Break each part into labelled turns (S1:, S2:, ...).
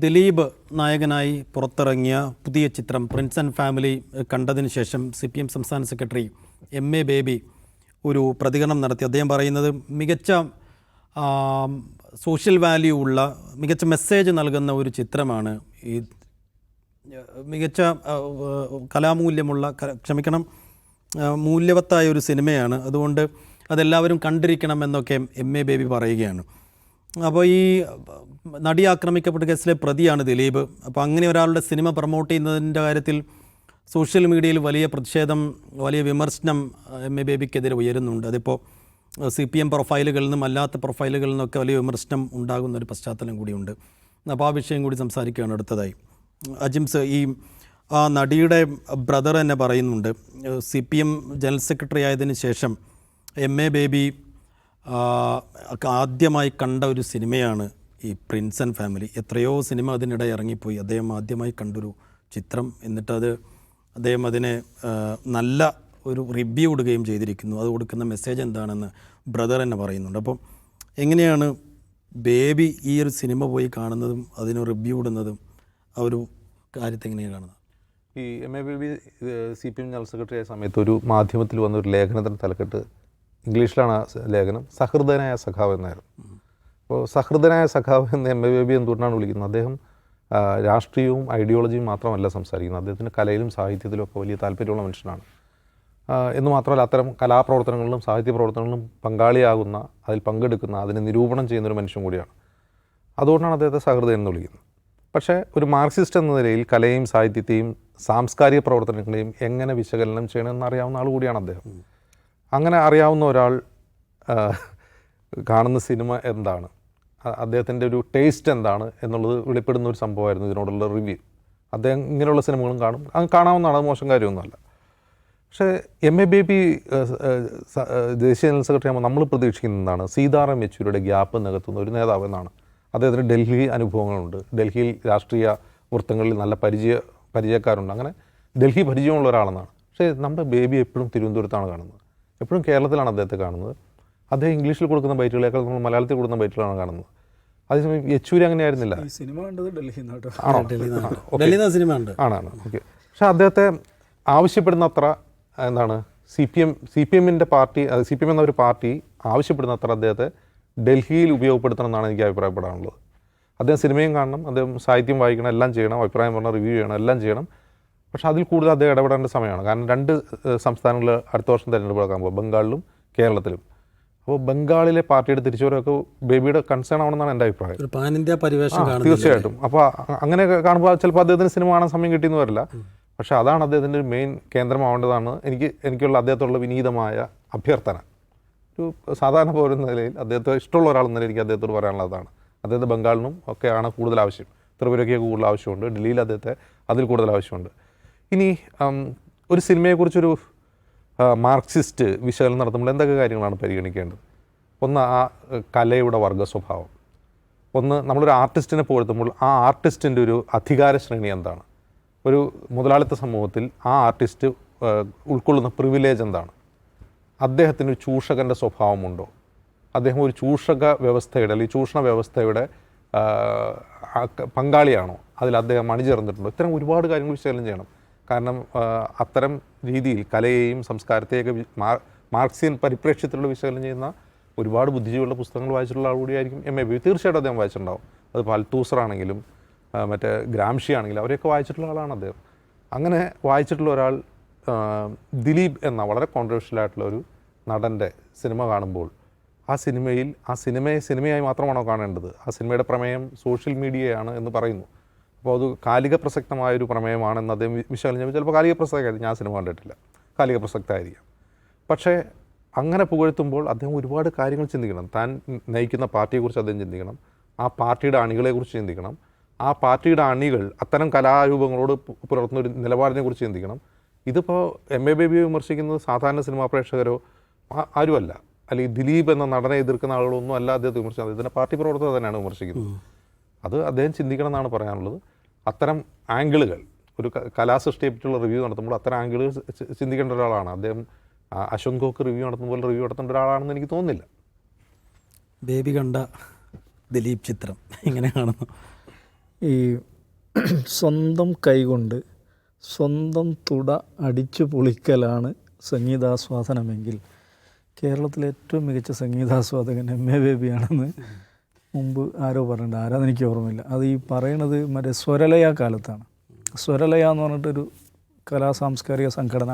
S1: ദിലീപ് നായകനായി പുറത്തിറങ്ങിയ പുതിയ ചിത്രം പ്രിൻസ് ആൻഡ് ഫാമിലി കണ്ടതിന് ശേഷം CPM സംസ്ഥാന സെക്രട്ടറി MA ബേബി ഒരു പ്രതികരണം നടത്തി. അദ്ദേഹം പറയുന്നത് മികച്ച സോഷ്യൽ വാല്യൂ ഉള്ള മികച്ച മെസ്സേജ് നൽകുന്ന ഒരു ചിത്രമാണ് ഈ മികച്ച കലാമൂല്യമുള്ള മൂല്യവത്തായ ഒരു സിനിമയാണ്, അതുകൊണ്ട് അതെല്ലാവരും കണ്ടിരിക്കണമെന്നൊക്കെ MA ബേബി പറയുകയാണ്. അപ്പോൾ ഈ നടി ആക്രമിക്കപ്പെട്ട കേസിലെ പ്രതിയാണ് ദിലീപ്. അപ്പോൾ അങ്ങനെ ഒരാളുടെ സിനിമ പ്രൊമോട്ട് ചെയ്യുന്നതിൻ്റെ കാര്യത്തിൽ സോഷ്യൽ മീഡിയയിൽ വലിയ പ്രതിഷേധം, വലിയ വിമർശനം MA ബേബിക്കെതിരെ ഉയരുന്നുണ്ട്. അതിപ്പോൾ CPM പ്രൊഫൈലുകളിൽ നിന്നും അല്ലാത്ത പ്രൊഫൈലുകളിൽ നിന്നൊക്കെ വലിയ വിമർശനം ഉണ്ടാകുന്ന ഒരു പശ്ചാത്തലം കൂടിയുണ്ട്. അപ്പോൾ ആ വിഷയം കൂടി സംസാരിക്കുകയാണ് അടുത്തതായി. അജിംസ്, ഈ ആ നടിയുടെ ബ്രദർ തന്നെ പറയുന്നുണ്ട്, CPM ജനറൽ സെക്രട്ടറി ആയതിനു ശേഷം MA ബേബി ആദ്യമായി കണ്ട ഒരു സിനിമയാണ് ഈ പ്രിൻസ് ആൻഡ് ഫാമിലി. എത്രയോ സിനിമ അതിനിടെ ഇറങ്ങിപ്പോയി, അദ്ദേഹം ആദ്യമായി കണ്ടൊരു ചിത്രം. എന്നിട്ട് അദ്ദേഹം അതിനെ നല്ല ഒരു റിവ്യൂ ഇടുകയും ചെയ്തിരിക്കുന്നു. അത് കൊടുക്കുന്ന മെസ്സേജ് എന്താണെന്ന് ബ്രദർ തന്നെ പറയുന്നുണ്ട്. അപ്പം എങ്ങനെയാണ് ബേബി ഈ ഒരു സിനിമ പോയി കാണുന്നതും അതിന് റിവ്യൂ ഇടുന്നതും ആ ഒരു കാര്യത്തെ എങ്ങനെയാണ് കാണുന്നത്?
S2: ഈ MA baby CPM general secretary ആയ സമയത്ത് ഒരു മാധ്യമത്തിൽ വന്നൊരു ലേഖനത്തിന് തലക്കെട്ട്, ഇംഗ്ലീഷിലാണ് ലേഖനം, സഹൃദയനായ സഖാവ് എന്നായിരുന്നു. അപ്പോൾ സഹൃദയനായ സഖാവ് എന്ന് MA ബേബി എന്തുകൊണ്ടാണ് വിളിക്കുന്നത്? അദ്ദേഹം രാഷ്ട്രീയവും ഐഡിയോളജിയും മാത്രമല്ല സംസാരിക്കുന്നത്, അദ്ദേഹത്തിന് കലയിലും സാഹിത്യത്തിലും ഒക്കെ വലിയ താല്പര്യമുള്ള മനുഷ്യനാണ്. എന്ന് മാത്രമല്ല അത്തരം കലാപ്രവർത്തനങ്ങളിലും സാഹിത്യ പ്രവർത്തനങ്ങളിലും പങ്കാളിയാകുന്ന, അതിൽ പങ്കെടുക്കുന്ന, അതിനെ നിരൂപണം ചെയ്യുന്നൊരു മനുഷ്യൻ കൂടിയാണ്. അതുകൊണ്ടാണ് അദ്ദേഹത്തെ സഹൃദയൻ എന്ന് വിളിക്കുന്നത്. പക്ഷേ ഒരു മാർക്സിസ്റ്റ് എന്ന നിലയിൽ കലയും സാഹിത്യത്തെയും സാംസ്കാരിക പ്രവർത്തനങ്ങളെയും എങ്ങനെ വിശകലനം ചെയ്യണമെന്ന് അറിയാവുന്ന ആൾ കൂടിയാണ് അദ്ദേഹം. അങ്ങനെ അറിയാവുന്ന ഒരാൾ കാണുന്ന സിനിമ എന്താണ്, അദ്ദേഹത്തിൻ്റെ ഒരു ടേസ്റ്റ് എന്താണ് എന്നുള്ളത് വെളിപ്പെടുന്ന ഒരു സംഭവമായിരുന്നു ഇതിനോടുള്ള റിവ്യൂ. അദ്ദേഹം ഇങ്ങനെയുള്ള സിനിമകളും കാണും, അത് കാണാവുന്നതാണ്, അത് മോശം കാര്യമൊന്നുമല്ല. പക്ഷേ MA ബേബി ദേശീയ ജനറൽ സെക്രട്ടറി ആകുമ്പോൾ നമ്മൾ പ്രതീക്ഷിക്കുന്നതാണ് സീതാറാം യെച്ചൂരിയുടെ ഗ്യാപ്പ് നികത്തുന്ന ഒരു നേതാവ് എന്നാണ്. അദ്ദേഹത്തിന് ഡൽഹി അനുഭവങ്ങളുണ്ട്, ഡൽഹിയിൽ രാഷ്ട്രീയ വൃത്തങ്ങളിൽ നല്ല പരിചയക്കാരുണ്ട്, അങ്ങനെ ഡൽഹി പരിചയമുള്ള ഒരാളെന്നാണ്. പക്ഷേ നമ്മുടെ ബേബി എപ്പോഴും തിരുവനന്തപുരത്താണ് കാണുന്നത്, എപ്പോഴും കേരളത്തിലാണ് അദ്ദേഹത്തെ കാണുന്നത്. അദ്ദേഹം ഇംഗ്ലീഷിൽ കൊടുക്കുന്ന ബൈറ്റുകളേക്കാൾ നമ്മൾ മലയാളത്തിൽ കൊടുക്കുന്ന ബൈറ്റുകളാണ് കാണുന്നത്. അതേസമയം യെച്ചൂരി അങ്ങനെ ആയിരുന്നില്ല. ആണാണ് ഓക്കെ. പക്ഷേ അദ്ദേഹത്തെ ആവശ്യപ്പെടുന്ന അത്ര എന്താണ് CPMൻ്റെ പാർട്ടി, CPM എന്ന ഒരു പാർട്ടി ആവശ്യപ്പെടുന്ന അത്ര അദ്ദേഹത്തെ ഡൽഹിയിൽ ഉപയോഗപ്പെടുത്തണം എന്നാണ് എനിക്ക് അഭിപ്രായപ്പെടാനുള്ളത്. അദ്ദേഹം സിനിമയും കാണണം, അദ്ദേഹം സാഹിത്യം വായിക്കണം, എല്ലാം ചെയ്യണം, അഭിപ്രായം പറഞ്ഞാൽ റിവ്യൂ ചെയ്യണം, എല്ലാം ചെയ്യണം. പക്ഷേ അതിൽ കൂടുതൽ അദ്ദേഹം ഇടപെടേണ്ട സമയമാണ്. കാരണം 2 സംസ്ഥാനങ്ങൾ അടുത്ത വർഷം തിരഞ്ഞെടുപ്പ് നടക്കാൻ പോകും, ബംഗാളിലും കേരളത്തിലും. അപ്പോൾ ബംഗാളിലെ പാർട്ടിയുടെ തിരിച്ചുവരവൊക്കെ ബേബിയുടെ കൺസേൺ ആവണമെന്നാണ് എൻ്റെ അഭിപ്രായം. തീർച്ചയായിട്ടും. അപ്പോൾ അങ്ങനെ കാണുമ്പോൾ ചിലപ്പോൾ അദ്ദേഹത്തിന് സിനിമ കാണാൻ സമയം കിട്ടിയെന്ന് വരില്ല. പക്ഷേ അതാണ് അദ്ദേഹത്തിൻ്റെ ഒരു മെയിൻ കേന്ദ്രമാവേണ്ടതാണ് എനിക്കുള്ള അദ്ദേഹത്തോടുള്ള വിനീതമായ അഭ്യർത്ഥന. ഒരു സാധാരണ പൗരൻ നിലയിൽ അദ്ദേഹത്തെ ഇഷ്ടമുള്ള ഒരാളെന്ന നിലയിൽ എനിക്ക് അദ്ദേഹത്തോട് പറയാനുള്ളതാണ്. അദ്ദേഹത്തെ ബംഗാളിനും ഒക്കെയാണ് കൂടുതൽ ആവശ്യം, ത്രിപുരയ്ക്ക് കൂടുതൽ ആവശ്യമുണ്ട്, ഡൽഹിയിൽ അദ്ദേഹത്തെ അതിൽ കൂടുതൽ ആവശ്യമുണ്ട്. ഇനി ഒരു സിനിമയെക്കുറിച്ചൊരു മാർക്സിസ്റ്റ് വിശകലനം നടത്തുമ്പോൾ എന്തൊക്കെ കാര്യങ്ങളാണ് പരിഗണിക്കേണ്ടത്? ഒന്ന്, ആ കലയുടെ വർഗ സ്വഭാവം. ഒന്ന്, നമ്മളൊരു ആർട്ടിസ്റ്റിനെ പുകഴ്ത്തുമ്പോൾ ആ ആർട്ടിസ്റ്റിൻ്റെ ഒരു അധികാര ശ്രേണി എന്താണ്? ഒരു മുതലാളിത്ത സമൂഹത്തിൽ ആ ആർട്ടിസ്റ്റ് ഉൾക്കൊള്ളുന്ന പ്രിവിലേജ് എന്താണ്? അദ്ദേഹത്തിന് ഒരു ചൂഷകൻ്റെ സ്വഭാവമുണ്ടോ? അദ്ദേഹം ഒരു ചൂഷക വ്യവസ്ഥയുടെ അല്ലെങ്കിൽ ചൂഷണ വ്യവസ്ഥയുടെ പങ്കാളിയാണോ? അതിൽ അദ്ദേഹം അണിചേർന്നിട്ടുണ്ടോ? ഇത്തരം ഒരുപാട് കാര്യങ്ങൾ വിശകലനം ചെയ്യണം. കാരണം അത്തരം രീതിയിൽ കലയെയും സംസ്കാരത്തെയൊക്കെ മാർക്സിയൻ പരിപ്രേക്ഷ്യത്തിലുള്ള വിശകലനം ചെയ്യുന്ന ഒരുപാട് ബുദ്ധിജീവികളുടെ പുസ്തകങ്ങൾ വായിച്ചിട്ടുള്ള ആൾ കൂടിയായിരിക്കും MA ബേബി. തീർച്ചയായിട്ടും അദ്ദേഹം വായിച്ചിട്ടുണ്ടാവും. അത് അൽത്തൂസർ ആണെങ്കിലും മറ്റേ ഗ്രാംഷി ആണെങ്കിലും അവരെയൊക്കെ വായിച്ചിട്ടുള്ള ആളാണ് അദ്ദേഹം. അങ്ങനെ വായിച്ചിട്ടുള്ള ഒരാൾ ദിലീപ് എന്ന വളരെ കോൺട്രവേഴ്ഷ്യലായിട്ടുള്ള ഒരു നടൻ്റെ സിനിമ കാണുമ്പോൾ ആ സിനിമയായി മാത്രമാണോ കാണേണ്ടത്? ആ സിനിമയുടെ പ്രമേയം സോഷ്യൽ മീഡിയയാണ് എന്ന് പറയുന്നു. അപ്പോൾ അത് കാലിക പ്രസക്തമായൊരു പ്രമേയമാണെന്ന് അദ്ദേഹം വിശകലനം ചെയ്യുമ്പോൾ ചിലപ്പോൾ കാലിക പ്രസക്തമായിരിക്കും, ഞാൻ സിനിമ കണ്ടിട്ടില്ല, കാലിക പ്രസക്തമായിരിക്കാം. പക്ഷേ അങ്ങനെ പുകഴ്ത്തുമ്പോൾ അദ്ദേഹം ഒരുപാട് കാര്യങ്ങൾ ചിന്തിക്കണം. താൻ നയിക്കുന്ന പാർട്ടിയെക്കുറിച്ച് അദ്ദേഹം ചിന്തിക്കണം, ആ പാർട്ടിയുടെ അണികളെക്കുറിച്ച് ചിന്തിക്കണം, ആ പാർട്ടിയുടെ അണികൾ അത്തരം കലാരൂപങ്ങളോട് പുലർത്തുന്ന ഒരു നിലപാടിനെക്കുറിച്ച് ചിന്തിക്കണം. ഇതിപ്പോൾ MA ബേബിയെ വിമർശിക്കുന്നത് സാധാരണ സിനിമാ പ്രേക്ഷകരോ ആരുമല്ല, അല്ലെങ്കിൽ ദിലീപ് എന്ന നടനെ എതിർക്കുന്ന ആളുകളൊന്നും അല്ല അദ്ദേഹത്തെ വിമർശിക്കുന്നത്, ഇതിൻ്റെ പാർട്ടി പ്രവർത്തകർ തന്നെയാണ് വിമർശിക്കുന്നത്. അത് അദ്ദേഹം ചിന്തിക്കണം എന്നാണ് പറയാനുള്ളത്. അത്തരം ആംഗിളുകൾ, ഒരു കലാസൃഷ്ടിയെ പറ്റിയുള്ള റിവ്യൂ നടത്തുമ്പോൾ അത്തരം ആംഗിളുകൾ ചിന്തിക്കേണ്ട ഒരാളാണ് അദ്ദേഹം. അശ്വന്ത് ഘോക്ക് റിവ്യൂ നടത്തുമ്പോൾ റിവ്യൂ നടത്തേണ്ട ഒരാളാണെന്ന് എനിക്ക് തോന്നുന്നില്ല.
S1: ബേബി കണ്ട ദിലീപ് ചിത്രം എങ്ങനെ കാണുന്നു?
S3: ഈ സ്വന്തം കൈകൊണ്ട് സ്വന്തം തുട അടിച്ചു പൊളിക്കലാണ് സംഗീതാസ്വാദനമെങ്കിൽ കേരളത്തിലെ ഏറ്റവും മികച്ച സംഗീതാസ്വാദകൻ എം.എ. ബേബിയാണെന്ന് മുമ്പ് ആരോ പറഞ്ഞിട്ടുണ്ട്, ആരാന്ന് എനിക്ക് ഓർമ്മയില്ല. അത് ഈ പറയണത് മറ്റേ സ്വരലയ കാലത്താണ്. സ്വരലയ എന്ന് പറഞ്ഞിട്ടൊരു കലാസാംസ്കാരിക സംഘടന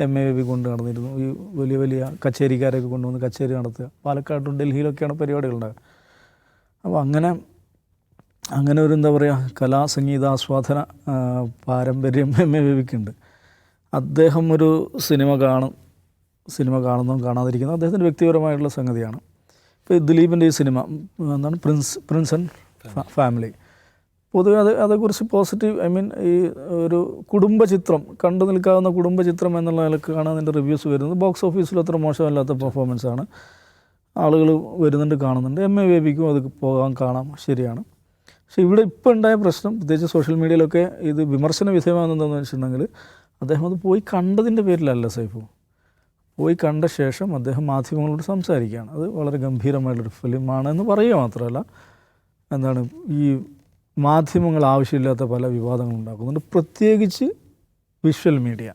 S3: എം.എ. ബേബി കൊണ്ട് നടന്നിരുന്നു. ഈ വലിയ വലിയ കച്ചേരിക്കാരൊക്കെ കൊണ്ടുവന്ന് കച്ചേരി നടത്തുക. പാലക്കാട്ടും ഡൽഹിയിലൊക്കെയാണ് പരിപാടികളുണ്ടാകുക. അപ്പോൾ അങ്ങനെ ഒരു എന്താ പറയുക സംഗീതാസ്വാദന പാരമ്പര്യം എം.എ. ബേബിക്കുണ്ട്. അദ്ദേഹം ഒരു സിനിമ കാണുന്നതും കാണാതിരിക്കുന്നതും അദ്ദേഹത്തിൻ്റെ വ്യക്തിപരമായിട്ടുള്ള സംഗതിയാണ്. ഇപ്പോൾ ദിലീപിൻ്റെ ഈ സിനിമ എന്താണ് പ്രിൻസ് ആൻഡ് ഫാമിലി, പൊതുവെ അതേക്കുറിച്ച് പോസിറ്റീവ്, ഈ ഒരു കുടുംബചിത്രം, കണ്ടു നിൽക്കാവുന്ന കുടുംബചിത്രം എന്നുള്ള നിലക്കാണ് അതിൻ്റെ റിവ്യൂസ് വരുന്നത്. ബോക്സ് ഓഫീസിൽ അത്ര മോശമല്ലാത്ത പെർഫോമൻസാണ്. ആളുകൾ വരുന്നുണ്ട്, കാണുന്നുണ്ട്. എം.എ. ബേബിക്കും അത് കാണാം, ശരിയാണ്. പക്ഷേ ഇവിടെ ഇപ്പോൾ ഉണ്ടായ പ്രശ്നം, പ്രത്യേകിച്ച് സോഷ്യൽ മീഡിയയിലൊക്കെ ഇത് വിമർശന വിധേയമാകുന്നതെന്ന് വെച്ചിട്ടുണ്ടെങ്കിൽ അദ്ദേഹം അത് പോയി കണ്ടതിൻ്റെ പേരിലല്ല സൈഫു. പോയി കണ്ട ശേഷം അദ്ദേഹം മാധ്യമങ്ങളോട് സംസാരിക്കുകയാണ്. അത് വളരെ ഗംഭീരമായിട്ടുള്ളൊരു ഫിലിമാണെന്ന് പറയുക മാത്രമല്ല, എന്താണ് ഈ മാധ്യമങ്ങൾ ആവശ്യമില്ലാത്ത പല വിവാദങ്ങളും ഉണ്ടാക്കുന്നുണ്ട്, പ്രത്യേകിച്ച് വിഷ്വൽ മീഡിയ.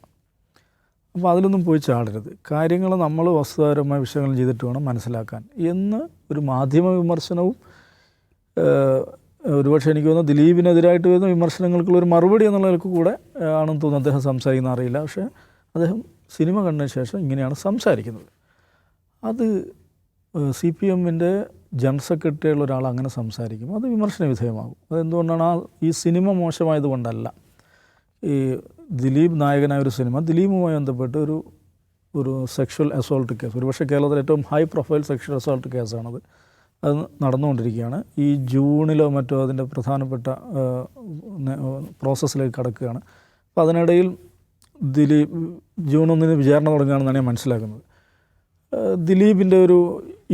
S3: അപ്പോൾ അതിലൊന്നും പോയി ചാടരുത്. കാര്യങ്ങൾ നമ്മൾ വസ്തുതാപരമായ വിശകലനം ചെയ്തിട്ട് വേണം മനസ്സിലാക്കാൻ എന്ന് ഒരു മാധ്യമ വിമർശനവും ഒരുപക്ഷെ എനിക്ക് തോന്നുന്നു ദിലീപിനെതിരായിട്ട് വരുന്ന വിമർശനങ്ങൾക്കുള്ളൊരു മറുപടി എന്നുള്ളതിലേക്ക് കൂടെ ആണെന്ന് തോന്നുന്നു അദ്ദേഹം സംസാരിക്കുന്ന അറിയില്ല. പക്ഷേ അദ്ദേഹം സിനിമ കണ്ടതിന് ശേഷം ഇങ്ങനെയാണ് സംസാരിക്കുന്നത്. അത് CPM-ൻ്റെ ജനറൽ സെക്രട്ടറി ഉള്ള ഒരാൾ അങ്ങനെ സംസാരിക്കും, അത് വിമർശന വിധേയമാകും. അതെന്തുകൊണ്ടാണ്? ഈ സിനിമ മോശമായതുകൊണ്ടല്ല. ഈ ദിലീപ് നായകനായ ഒരു സിനിമ, ദിലീപുമായി ബന്ധപ്പെട്ട് ഒരു സെക്ഷൽ അസോൾട്ട് കേസ്, ഒരുപക്ഷെ കേരളത്തിലെ ഏറ്റവും ഹൈ പ്രൊഫൈൽ സെക്ഷൽ അസോൾട്ട് കേസാണത്. അത് നടന്നുകൊണ്ടിരിക്കുകയാണ്. ഈ ജൂണിലോ മറ്റോ അതിൻ്റെ പ്രധാനപ്പെട്ട പ്രോസസ്സിലേക്ക് കടക്കുകയാണ്. അപ്പോൾ അതിനിടയിൽ ജൂൺ 1 വിചാരണ തുടങ്ങുകയാണെന്നാണ് ഞാൻ മനസ്സിലാക്കുന്നത്. ദിലീപിൻ്റെ ഒരു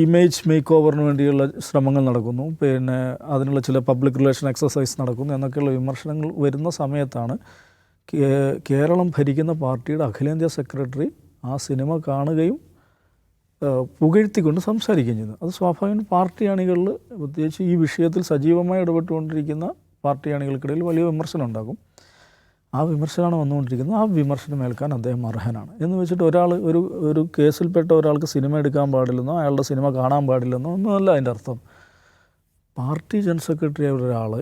S3: ഇമേജ് മേക്ക് ഓവറിന് വേണ്ടിയുള്ള ശ്രമങ്ങൾ നടക്കുന്നു, പിന്നെ അതിനുള്ള ചില പബ്ലിക് റിലേഷൻ എക്സസൈസ് നടക്കുന്നു എന്നൊക്കെയുള്ള വിമർശനങ്ങൾ വരുന്ന സമയത്താണ് കേരളം ഭരിക്കുന്ന പാർട്ടിയുടെ അഖിലേന്ത്യാ സെക്രട്ടറി ആ സിനിമ കാണുകയും പുകഴ്ത്തിക്കൊണ്ട് സംസാരിക്കുകയും ചെയ്യുന്നത്. അത് സ്വാഭാവികം പാർട്ടി അണികളിൽ, പ്രത്യേകിച്ച് ഈ വിഷയത്തിൽ സജീവമായി ഇടപെട്ടുകൊണ്ടിരിക്കുന്ന പാർട്ടി അണികൾക്കിടയിൽ വലിയ വിമർശനം ഉണ്ടാകും. ആ വിമർശനമാണ് വന്നുകൊണ്ടിരിക്കുന്നത്. ആ വിമർശനം ഏൽക്കാൻ അദ്ദേഹം അർഹനാണ്. എന്ന് വെച്ചിട്ട് ഒരു കേസിൽപ്പെട്ട ഒരാൾക്ക് സിനിമ എടുക്കാൻ പാടില്ലെന്നോ അയാളുടെ സിനിമ കാണാൻ പാടില്ലെന്നോ ഒന്നുമല്ല അതിൻ്റെ അർത്ഥം. പാർട്ടി ജനറൽ സെക്രട്ടറി ആയ ഒരാൾ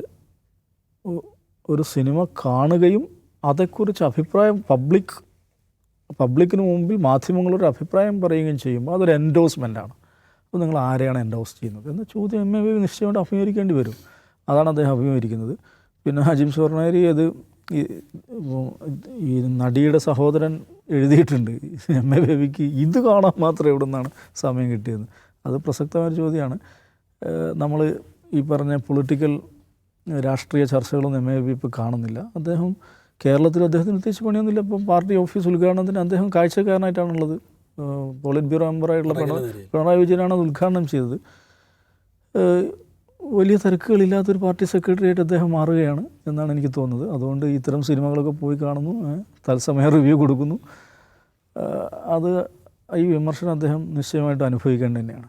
S3: ഒരു സിനിമ കാണുകയും അതേക്കുറിച്ച് അഭിപ്രായം പബ്ലിക്കിന് മുമ്പിൽ മാധ്യമങ്ങളൊരു അഭിപ്രായം പറയുകയും ചെയ്യുമ്പോൾ അതൊരു എൻഡോഴ്സ്മെൻറ്റാണ്. അപ്പോൾ നിങ്ങൾ ആരെയാണ് എൻഡോഴ്സ് ചെയ്യുന്നത് എന്ന ചോദ്യം എം.എ. ബേബി നിശ്ചയമായിട്ട് അഭിമുഖീകരിക്കേണ്ടി വരും. അതാണ് അദ്ദേഹം അഭിമുഖീകരിക്കുന്നത്. പിന്നെ ഹജീം സ്വർണേരി അത് ഈ നടിയുടെ സഹോദരൻ എഴുതിയിട്ടുണ്ട്, എം.എ. ബേബിക്ക് ഇത് കാണാൻ മാത്രം എവിടെ നിന്നാണ് സമയം കിട്ടിയത്. അത് പ്രസക്തമായൊരു ചോദ്യമാണ്. നമ്മൾ ഈ പറഞ്ഞ പൊളിറ്റിക്കൽ രാഷ്ട്രീയ ചർച്ചകളൊന്നും എം.എ. ബേബി ഇപ്പോൾ കാണുന്നില്ല. കേരളത്തിൽ അദ്ദേഹത്തിന് പ്രത്യേകിച്ച് പണിയൊന്നുമില്ല. ഇപ്പം പാർട്ടി ഓഫീസ് ഉദ്ഘാടനത്തിന് അദ്ദേഹം കാഴ്ചക്കാരനായിട്ടാണുള്ളത്. പോളിറ്റ് ബ്യൂറോ മെമ്പറായിട്ടുള്ള പിണറായി വിജയനാണ് അത് ഉദ്ഘാടനം ചെയ്തത്. വലിയ തിരക്കുകളില്ലാത്തൊരു പാർട്ടി സെക്രട്ടറി ആയിട്ട് അദ്ദേഹം മാറുകയാണ് എന്നാണ് എനിക്ക് തോന്നുന്നത്. അതുകൊണ്ട് ഇത്തരം സിനിമകളൊക്കെ പോയി കാണുന്നു, തത്സമയം റിവ്യൂ കൊടുക്കുന്നു. ഈ വിമർശനം അദ്ദേഹം നിശ്ചയമായിട്ട് അനുഭവിക്കേണ്ടത് തന്നെയാണ്.